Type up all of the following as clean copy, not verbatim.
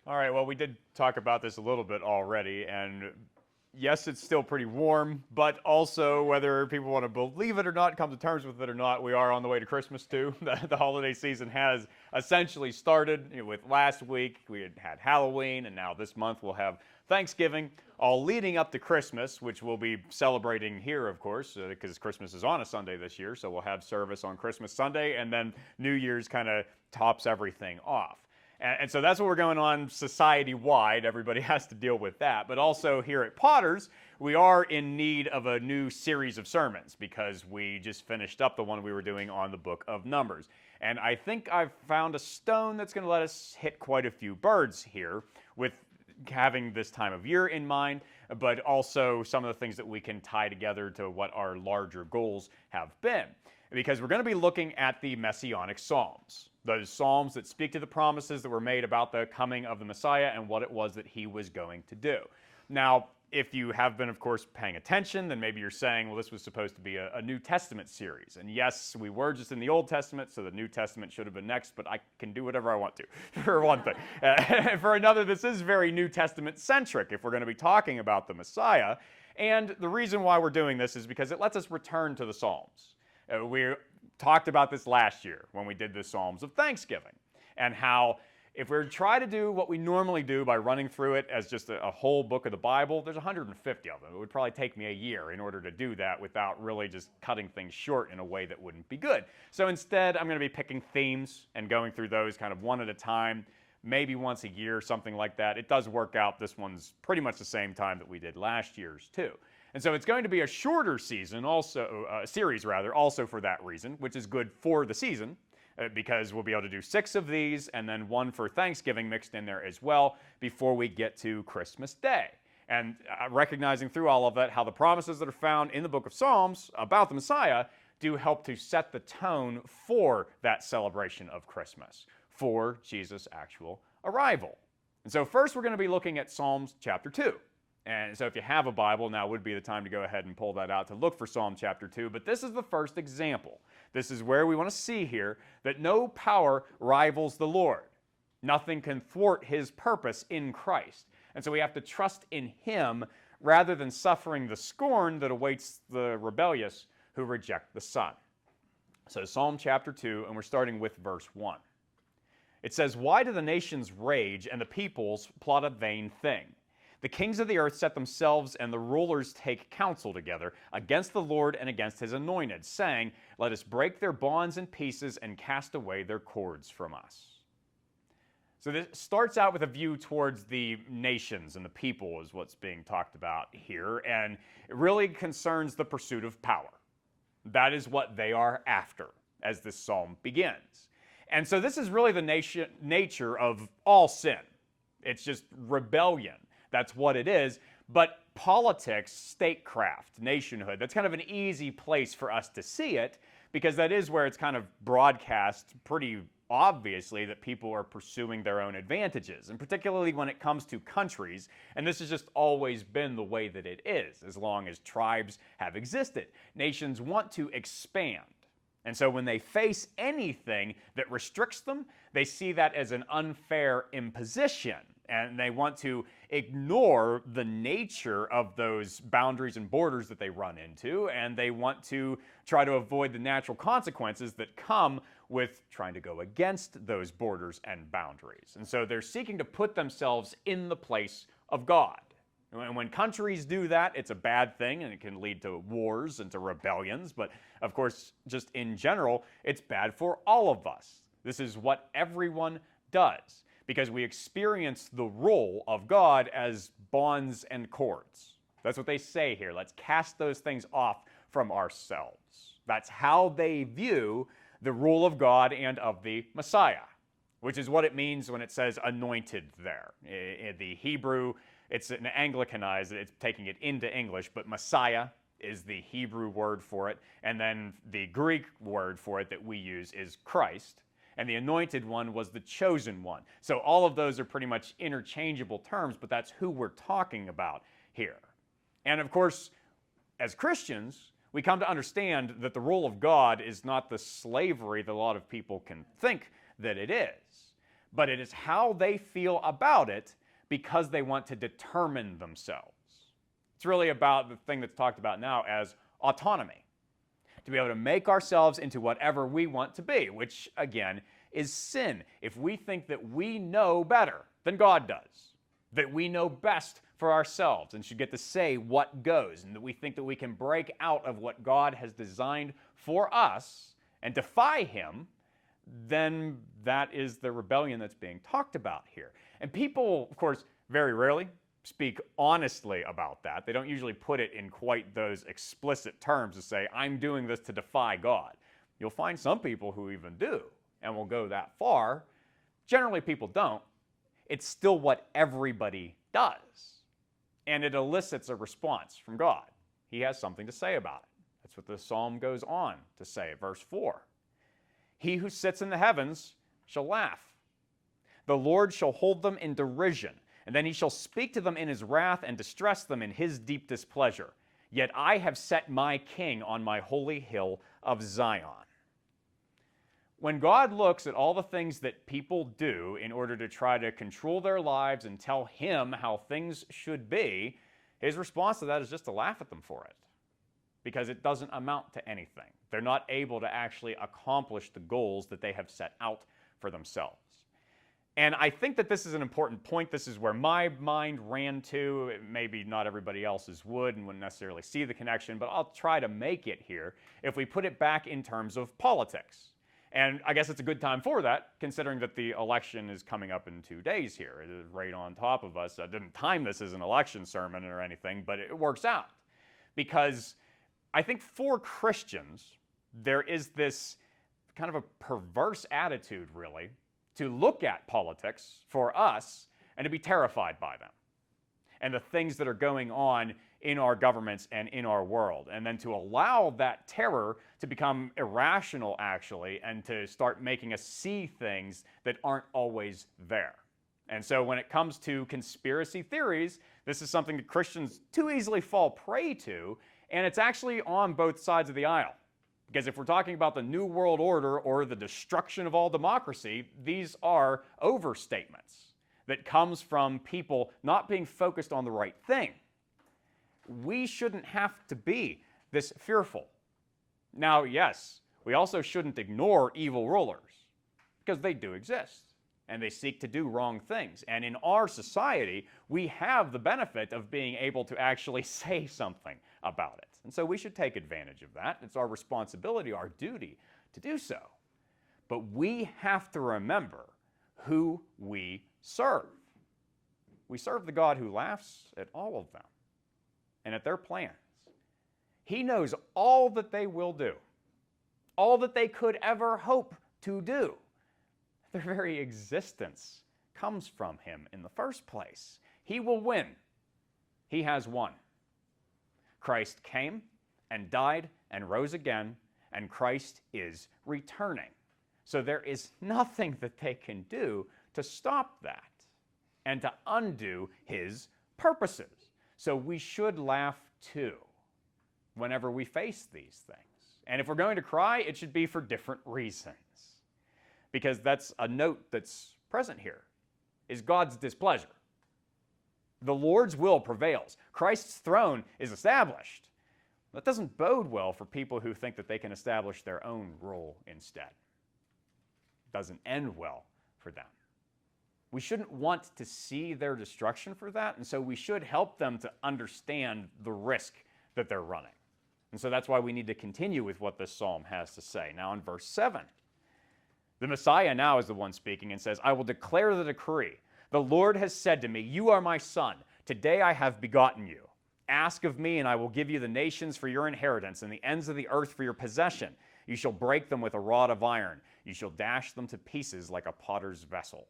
All right, well, we did talk about this a little bit already, and yes, it's still pretty warm, but also whether people want to believe it or not, come to terms with it or not, we are on the way to Christmas too. The holiday season has essentially started. With last week, we had Halloween, and now this month we'll have Thanksgiving, all leading up to Christmas, which we'll be celebrating here, of course, because Christmas is on a Sunday this year, so we'll have service on Christmas Sunday, and then New Year's kind of tops everything off. And so that's what we're going on society-wide. Everybody has to deal with that. But also here at Potter's, we are in need of a new series of sermons because we just finished up the one we were doing on the book of Numbers. And I think I've found a stone that's going to let us hit quite a few birds here with having this time of year in mind, but also some of the things that we can tie together to what our larger goals have been. Because we're going to be looking at the Messianic Psalms. Those Psalms that speak to the promises that were made about the coming of the Messiah and what it was that he was going to do. Now, if you have been, of course, paying attention, then maybe you're saying, well, this was supposed to be a New Testament series. And yes, we were just in the Old Testament, so the New Testament should have been next, but I can do whatever I want to, for one thing. For another, this is very New Testament-centric if we're going to be talking about the Messiah. And the reason why we're doing this is because it lets us return to the Psalms. We talked about this last year when we did the Psalms of Thanksgiving, and how if we try to do what we normally do by running through it as just a whole book of the Bible, there's 150 of them. It would probably take me a year in order to do that without really just cutting things short in a way that wouldn't be good. So instead, I'm going to be picking themes and going through those kind of one at a time, maybe once a year, something like that. It does work out. This one's pretty much the same time that we did last year's too. And so it's going to be a shorter series also for that reason, which is good for the season, because we'll be able to do 6 of these and then one for Thanksgiving mixed in there as well before we get to Christmas Day. And recognizing through all of that how the promises that are found in the book of Psalms about the Messiah do help to set the tone for that celebration of Christmas, for Jesus' actual arrival. And so first we're going to be looking at Psalms chapter 2. And so if you have a Bible, now would be the time to go ahead and pull that out to look for Psalm chapter 2. But this is the first example. This is where we want to see here that no power rivals the Lord. Nothing can thwart his purpose in Christ. And so we have to trust in him rather than suffering the scorn that awaits the rebellious who reject the Son. So Psalm chapter 2, and we're starting with verse 1. It says, "Why do the nations rage and the peoples plot a vain thing? The kings of the earth set themselves, and the rulers take counsel together against the Lord and against his anointed, saying, let us break their bonds in pieces and cast away their cords from us." So this starts out with a view towards the nations and the people is what's being talked about here, and it really concerns the pursuit of power. That is what they are after as this psalm begins. And so this is really the nature of all sin. It's just rebellion. That's what it is. But politics, statecraft, nationhood, that's kind of an easy place for us to see it because that is where it's kind of broadcast pretty obviously that people are pursuing their own advantages, and particularly when it comes to countries. And this has just always been the way that it is as long as tribes have existed. Nations want to expand. And so when they face anything that restricts them, they see that as an unfair imposition. And they want to ignore the nature of those boundaries and borders that they run into, and they want to try to avoid the natural consequences that come with trying to go against those borders and boundaries. And so they're seeking to put themselves in the place of God. And when countries do that, it's a bad thing, and it can lead to wars and to rebellions. But of course, just in general, it's bad for all of us. This is what everyone does, because we experience the role of God as bonds and cords. That's what they say here. Let's cast those things off from ourselves. That's how they view the rule of God and of the Messiah, which is what it means when it says anointed there. In the Hebrew, it's an Anglicanized, it's taking it into English, but Messiah is the Hebrew word for it, and then the Greek word for it that we use is Christ. And the anointed one was the chosen one. So all of those are pretty much interchangeable terms, but that's who we're talking about here. And of course, as Christians, we come to understand that the rule of God is not the slavery that a lot of people can think that it is, but it is how they feel about it because they want to determine themselves. It's really about the thing that's talked about now as autonomy, to be able to make ourselves into whatever we want to be, which, again, is sin. If we think that we know better than God does, that we know best for ourselves and should get to say what goes, and that we think that we can break out of what God has designed for us and defy Him, then that is the rebellion that's being talked about here. And people, of course, very rarely speak honestly about that. They don't usually put it in quite those explicit terms to say, I'm doing this to defy God. You'll find some people who even do and will go that far. Generally, people don't. It's still what everybody does. And it elicits a response from God. He has something to say about it. That's what the psalm goes on to say, verse 4. He who sits in the heavens shall laugh. The Lord shall hold them in derision, and then he shall speak to them in his wrath and distress them in his deep displeasure. Yet I have set my king on my holy hill of Zion. When God looks at all the things that people do in order to try to control their lives and tell him how things should be, his response to that is just to laugh at them for it, because it doesn't amount to anything. They're not able to actually accomplish the goals that they have set out for themselves. And I think that this is an important point. This is where my mind ran to. Maybe not everybody else's would and wouldn't necessarily see the connection, but I'll try to make it here if we put it back in terms of politics. And I guess it's a good time for that, considering that the election is coming up in 2 days here. It is right on top of us. I didn't time this as an election sermon or anything, but it works out. Because I think for Christians, there is this kind of a perverse attitude, really, to look at politics for us and to be terrified by them and the things that are going on in our governments and in our world, and then to allow that terror to become irrational, actually, and to start making us see things that aren't always there. And so when it comes to conspiracy theories, this is something that Christians too easily fall prey to, and it's actually on both sides of the aisle. Because if we're talking about the New World Order or the destruction of all democracy, these are overstatements that comes from people not being focused on the right thing. We shouldn't have to be this fearful. Now, yes, we also shouldn't ignore evil rulers, because they do exist, and they seek to do wrong things. And in our society, we have the benefit of being able to actually say something about it. And so we should take advantage of that. It's our responsibility, our duty to do so. But we have to remember who we serve. We serve the God who laughs at all of them and at their plans. He knows all that they will do, all that they could ever hope to do. Their very existence comes from him in the first place. He will win. He has won. Christ came and died and rose again, and Christ is returning. So there is nothing that they can do to stop that and to undo his purposes. So we should laugh too whenever we face these things. And if we're going to cry, it should be for different reasons. Because that's a note that's present here, is God's displeasure. The Lord's will prevails. Christ's throne is established. That doesn't bode well for people who think that they can establish their own rule instead. It doesn't end well for them. We shouldn't want to see their destruction for that, and so we should help them to understand the risk that they're running. And so that's why we need to continue with what this psalm has to say. Now in verse 7, the Messiah now is the one speaking and says, I will declare the decree. The Lord has said to me, you are my son. Today I have begotten you. Ask of me, and I will give you the nations for your inheritance and the ends of the earth for your possession. You shall break them with a rod of iron. You shall dash them to pieces like a potter's vessel.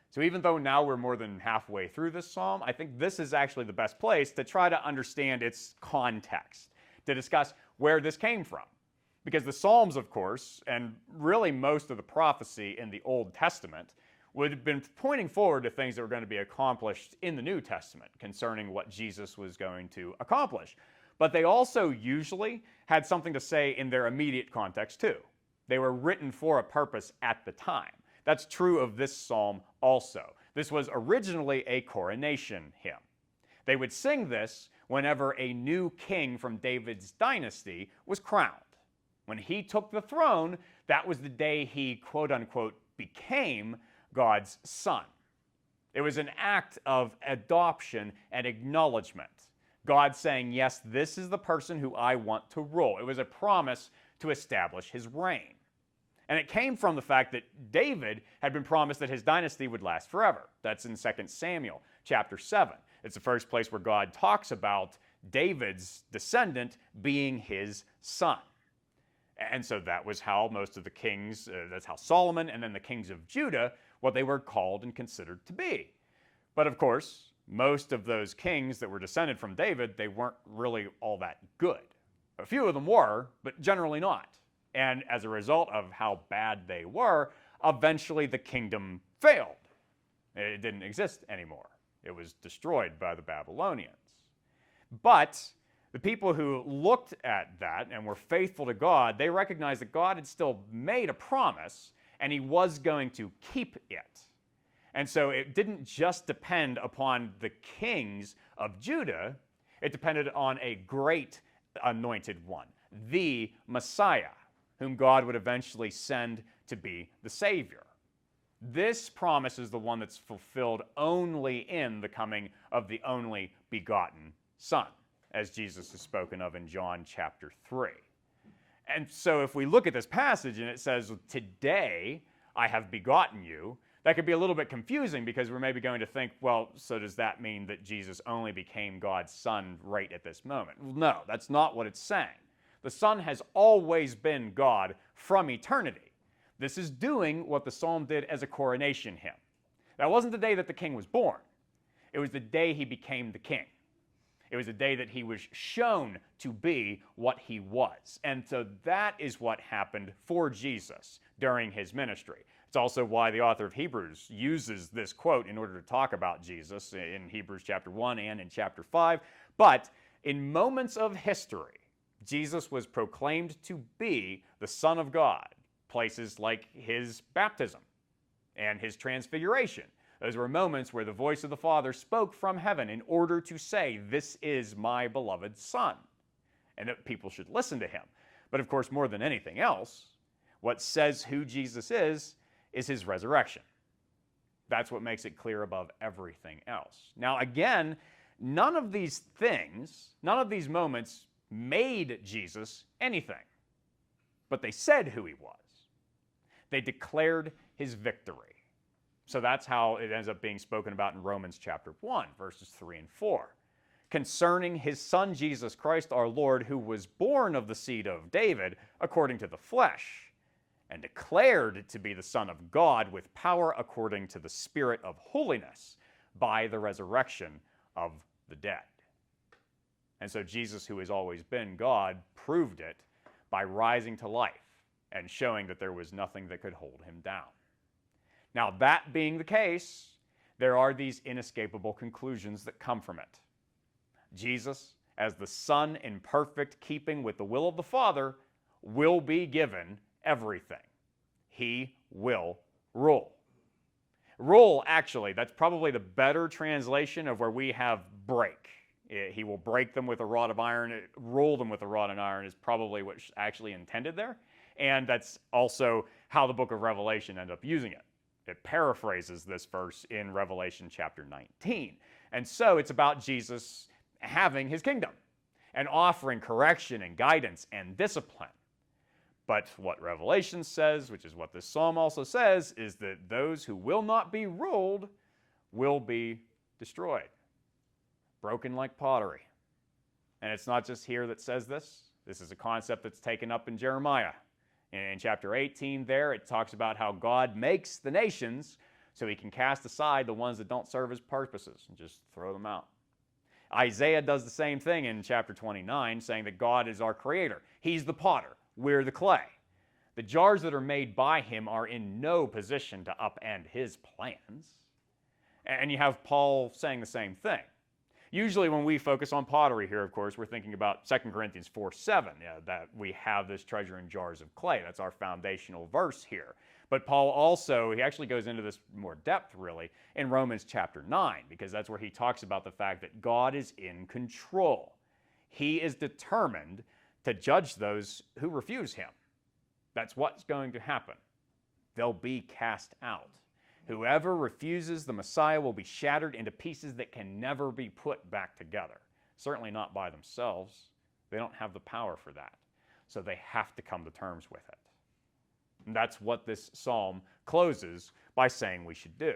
So even though now we're more than halfway through this psalm, I think this is actually the best place to try to understand its context, to discuss where this came from. Because the Psalms, of course, and really most of the prophecy in the Old Testament, would have been pointing forward to things that were going to be accomplished in the New Testament concerning what Jesus was going to accomplish. But they also usually had something to say in their immediate context too. They were written for a purpose at the time. That's true of this psalm also. This was originally a coronation hymn. They would sing this whenever a new king from David's dynasty was crowned. When he took the throne, that was the day he, quote unquote, became God's son. It was an act of adoption and acknowledgement. God saying, yes, this is the person who I want to rule. It was a promise to establish his reign. And it came from the fact that David had been promised that his dynasty would last forever. That's in 2 Samuel chapter 7. It's the first place where God talks about David's descendant being his son. And so that was how most of the kings, that's how Solomon and then the kings of Judah, what they were called and considered to be. But of course, most of those kings that were descended from David, they weren't really all that good. A few of them were, but generally not. And as a result of how bad they were, eventually the kingdom failed. It didn't exist anymore. It was destroyed by the Babylonians. But the people who looked at that and were faithful to God, they recognized that God had still made a promise and he was going to keep it. And so it didn't just depend upon the kings of Judah, it depended on a great anointed one, the Messiah, whom God would eventually send to be the Savior. This promise is the one that's fulfilled only in the coming of the only begotten Son, as Jesus is spoken of in John chapter 3. And so if we look at this passage and it says, today I have begotten you, that could be a little bit confusing because we're maybe going to think, well, so does that mean that Jesus only became God's Son right at this moment? Well, no, that's not what it's saying. The Son has always been God from eternity. This is doing what the psalm did as a coronation hymn. That wasn't the day that the king was born. It was the day he became the king. It was the day that he was shown to be what he was. And so that is what happened for Jesus during his ministry. It's also why the author of Hebrews uses this quote in order to talk about Jesus in Hebrews chapter 1 and in chapter 5. But in moments of history, Jesus was proclaimed to be the Son of God. Places like his baptism and his transfiguration. Those were moments where the voice of the Father spoke from heaven in order to say, this is my beloved Son, and that people should listen to him. But of course, more than anything else, what says who Jesus is his resurrection. That's what makes it clear above everything else. Now again, none of these things, none of these moments made Jesus anything, but they said who he was. They declared his victory. So that's how it ends up being spoken about in Romans chapter 1, verses 3 and 4. Concerning his Son Jesus Christ our Lord, who was born of the seed of David according to the flesh, and declared to be the Son of God with power according to the Spirit of holiness by the resurrection of the dead. And so Jesus, who has always been God, proved it by rising to life and showing that there was nothing that could hold him down. Now, that being the case, there are these inescapable conclusions that come from it. Jesus, as the Son in perfect keeping with the will of the Father, will be given everything. He will rule. Rule, actually, that's probably the better translation of where we have break. He will break them with a rod of iron. Rule them with a rod of iron is probably what's actually intended there. And that's also how the book of Revelation ends up using it. It paraphrases this verse in Revelation chapter 19. And so it's about Jesus having his kingdom and offering correction and guidance and discipline. But what Revelation says, which is what this psalm also says, is that those who will not be ruled will be destroyed, broken like pottery. And it's not just here that says this. This is a concept that's taken up in Jeremiah. In chapter 18 there, it talks about how God makes the nations so he can cast aside the ones that don't serve his purposes and just throw them out. Isaiah does the same thing in chapter 29, saying that God is our creator. He's the potter. We're the clay. The jars that are made by him are in no position to upend his plans. And you have Paul saying the same thing. Usually when we focus on pottery here, of course, we're thinking about 2 Corinthians 4:7, that we have this treasure in jars of clay. That's our foundational verse here. But Paul also, he actually goes into this more depth, really, in Romans chapter 9, because that's where he talks about the fact that God is in control. He is determined to judge those who refuse him. That's what's going to happen. They'll be cast out. Whoever refuses the Messiah will be shattered into pieces that can never be put back together. Certainly not by themselves. They don't have the power for that. So they have to come to terms with it. And that's what this psalm closes by saying we should do.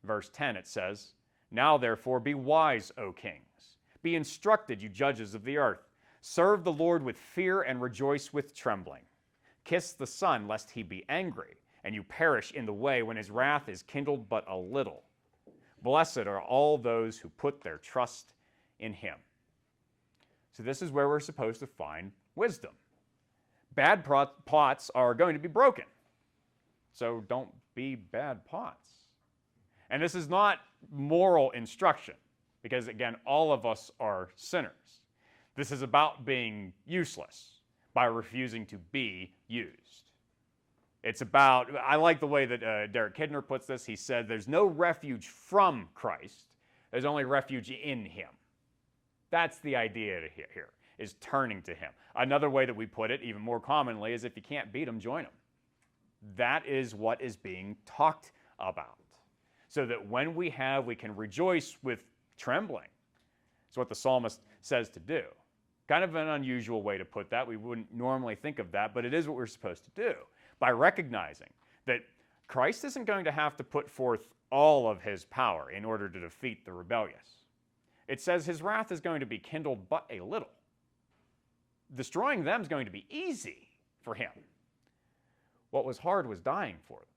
Verse 10, it says, "Now therefore be wise, O kings. Be instructed, you judges of the earth. Serve the Lord with fear and rejoice with trembling. Kiss the Son, lest he be angry, and you perish in the way when his wrath is kindled but a little. Blessed are all those who put their trust in him." So this is where we're supposed to find wisdom. Bad pots are going to be broken. So don't be bad pots. And this is not moral instruction, because again, all of us are sinners. This is about being useless by refusing to be used. It's about, I like the way that Derek Kidner puts this. He said, there's no refuge from Christ. There's only refuge in him. That's the idea here, is turning to him. Another way that we put it, even more commonly, is if you can't beat him, join him. That is what is being talked about. So that when we can rejoice with trembling. It's what the psalmist says to do. Kind of an unusual way to put that. We wouldn't normally think of that, but it is what we're supposed to do. By recognizing that Christ isn't going to have to put forth all of his power in order to defeat the rebellious. It says his wrath is going to be kindled but a little. Destroying them is going to be easy for him. What was hard was dying for them.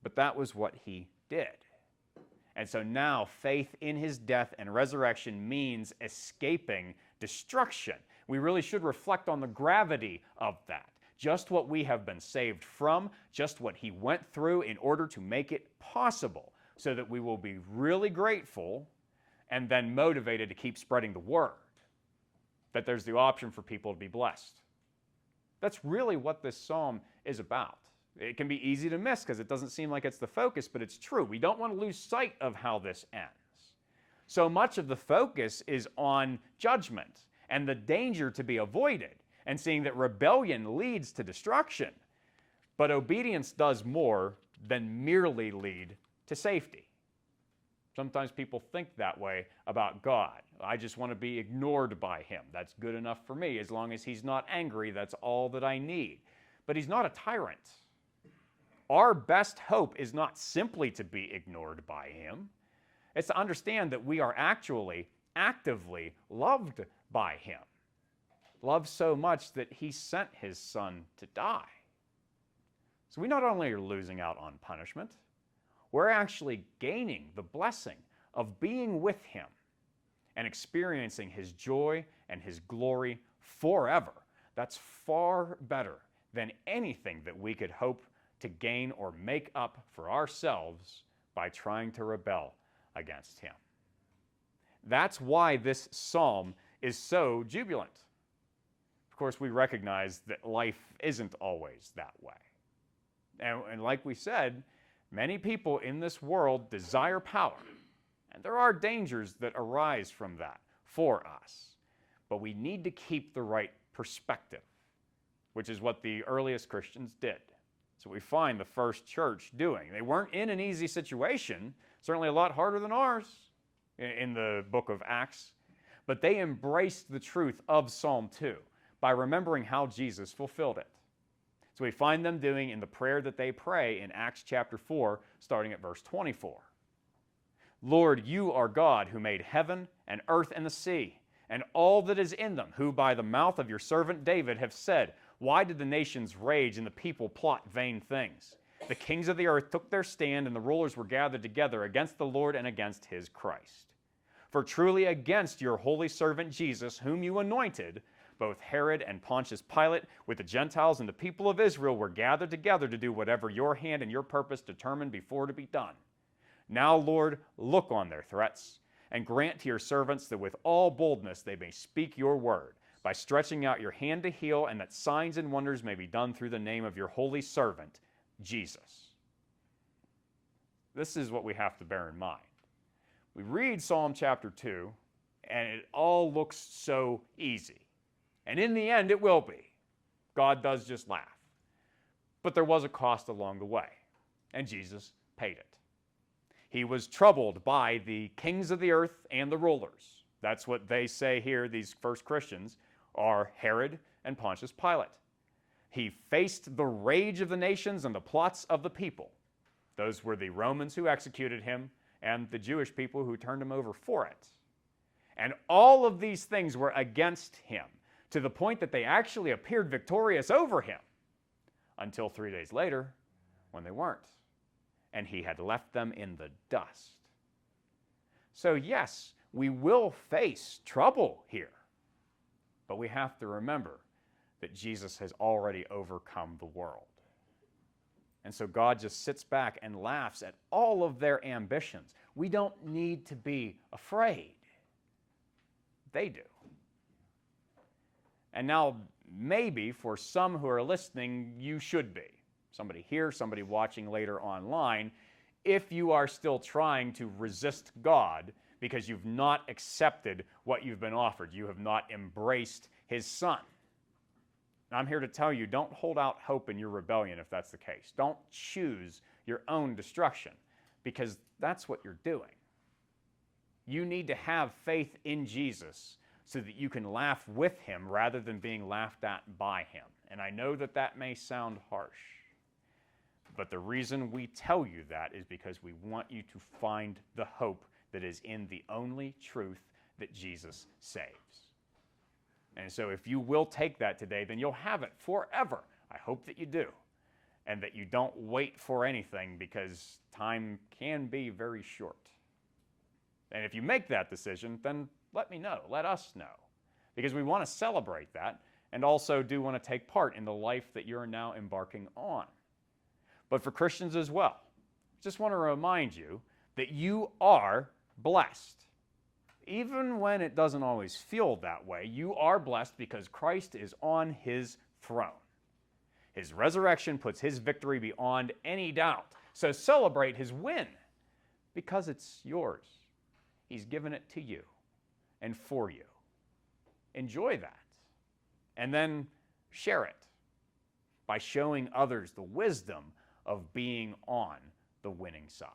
But that was what he did. And so now faith in his death and resurrection means escaping destruction. We really should reflect on the gravity of that. Just what we have been saved from, just what he went through in order to make it possible, so that we will be really grateful and then motivated to keep spreading the word, that there's the option for people to be blessed. That's really what this psalm is about. It can be easy to miss because it doesn't seem like it's the focus, but it's true. We don't want to lose sight of how this ends. So much of the focus is on judgment and the danger to be avoided, and seeing that rebellion leads to destruction. But obedience does more than merely lead to safety. Sometimes people think that way about God. I just want to be ignored by him. That's good enough for me. As long as he's not angry, that's all that I need. But he's not a tyrant. Our best hope is not simply to be ignored by him. It's to understand that we are actually actively loved by him. Loved so much that he sent his son to die. So we not only are losing out on punishment, we're actually gaining the blessing of being with him and experiencing his joy and his glory forever. That's far better than anything that we could hope to gain or make up for ourselves by trying to rebel against him. That's why this psalm is so jubilant. Of course, we recognize that life isn't always that way. And like we said, many people in this world desire power, and there are dangers that arise from that for us. But we need to keep the right perspective, which is what the earliest Christians did. So we find the first church doing. They weren't in an easy situation, certainly a lot harder than ours in the book of Acts, but they embraced the truth of Psalm 2 by remembering how Jesus fulfilled it. So we find them doing in the prayer that they pray in Acts chapter 4, starting at verse 24. "Lord, you are God who made heaven and earth and the sea, and all that is in them, who by the mouth of your servant David have said, why did the nations rage and the people plot vain things? The kings of the earth took their stand, and the rulers were gathered together against the Lord and against his Christ. For truly against your holy servant Jesus, whom you anointed, both Herod and Pontius Pilate, with the Gentiles and the people of Israel, were gathered together to do whatever your hand and your purpose determined before to be done. Now, Lord, look on their threats and grant to your servants that with all boldness they may speak your word, by stretching out your hand to heal, and that signs and wonders may be done through the name of your holy servant, Jesus. This is what we have to bear in mind. We read Psalm chapter 2, and it all looks so easy. And in the end, it will be. God does just laugh. But there was a cost along the way, and Jesus paid it. He was troubled by the kings of the earth and the rulers. That's what they say here, these first Christians, are Herod and Pontius Pilate. He faced the rage of the nations and the plots of the people. Those were the Romans who executed him and the Jewish people who turned him over for it. And all of these things were against him, to the point that they actually appeared victorious over him, until 3 days later, when they weren't, and he had left them in the dust. So yes, we will face trouble here, but we have to remember that Jesus has already overcome the world. And so God just sits back and laughs at all of their ambitions. We don't need to be afraid. They do. And now, maybe for some who are listening, you should be. Somebody here, somebody watching later online, if you are still trying to resist God because you've not accepted what you've been offered. You have not embraced His Son. And I'm here to tell you, don't hold out hope in your rebellion if that's the case. Don't choose your own destruction, because that's what you're doing. You need to have faith in Jesus so that you can laugh with Him rather than being laughed at by Him. And I know that that may sound harsh, but the reason we tell you that is because we want you to find the hope that is in the only truth that Jesus saves. And so if you will take that today, then you'll have it forever. I hope that you do. And that you don't wait for anything, because time can be very short. And if you make that decision, then let me know. Let us know. Because we want to celebrate that, and also do want to take part in the life that you're now embarking on. But for Christians as well, just want to remind you that you are blessed. Even when it doesn't always feel that way, you are blessed because Christ is on His throne. His resurrection puts His victory beyond any doubt. So celebrate His win, because it's yours. He's given it to you and for you. Enjoy that. And then share it by showing others the wisdom of being on the winning side.